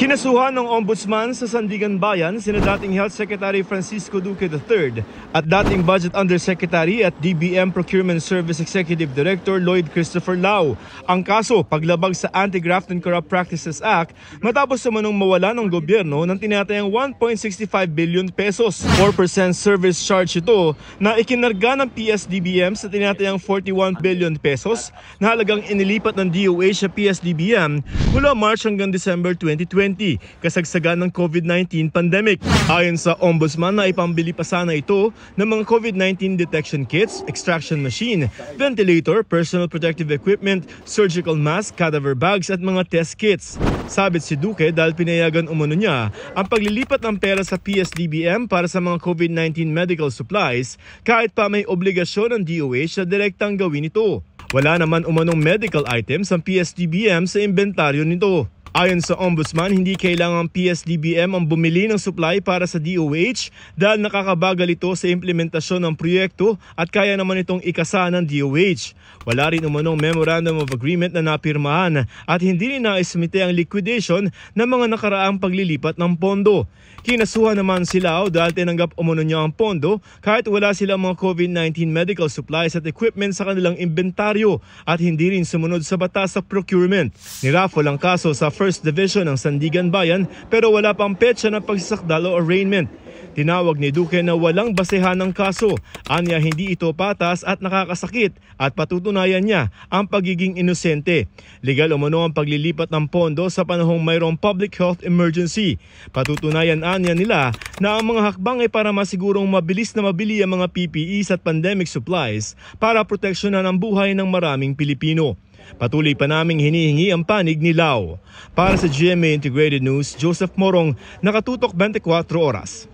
Kinasuhan ng Ombudsman sa Sandigan Bayan sina dating Health Secretary Francisco Duque III at dating Budget Undersecretary at DBM Procurement Service Executive Director Lloyd Christopher Lau. Ang kaso, paglabag sa Anti-Graft and Corrupt Practices Act matapos namanong mawala ng gobyerno ng tinatayang 1.65 billion pesos. 4% service charge ito na ikinarga ng PSDBM sa tinatayang 41 billion pesos na halagang inilipat ng DOH sa PSDBM mula March hanggang December 2020. Kasagsagan ng COVID-19 pandemic. Ayon sa Ombudsman na ipambili pa sana ito ng mga COVID-19 detection kits, extraction machine, ventilator, personal protective equipment, surgical mask, cadaver bags at mga test kits. Sabit si Duque dahil pinayagan umano niya ang paglilipat ng pera sa PSDBM para sa mga COVID-19 medical supplies kahit pa may obligasyon ng DOH na direktang gawin ito. Wala naman umanong medical items ang PSDBM sa inventaryo nito. Ayon sa Ombudsman, hindi kailangang PSDBM ang bumili ng supply para sa DOH dahil nakakabagal ito sa implementasyon ng proyekto at kaya naman itong ikasa ng DOH. Wala rin umanong Memorandum of Agreement na napirmahan at hindi rin naisumite ang liquidation ng mga nakaraang paglilipat ng pondo. Kinasuhan naman sila dahil tinanggap umano niya ang pondo kahit wala silang mga COVID-19 medical supplies at equipment sa kanilang inventaryo at hindi rin sumunod sa batas sa procurement. Niraffle ang kaso sa First Division ng Sandigan Bayan pero wala pang petsa ng pagsasakdal o arraignment. Tinawag ni Duque na walang basehan ng kaso. Anya hindi ito patas at nakakasakit at patutunayan niya ang pagiging inosente. Legal umano ang paglilipat ng pondo sa panahong mayroong public health emergency. Patutunayan anya nila na ang mga hakbang ay para masigurong mabilis na mabili ang mga PPEs at pandemic supplies para proteksyonan ang buhay ng maraming Pilipino. Patuloy pa naming hinihingi ang panig ni Lau. Para sa GMA Integrated News, Joseph Morong, nakatutok 24 oras.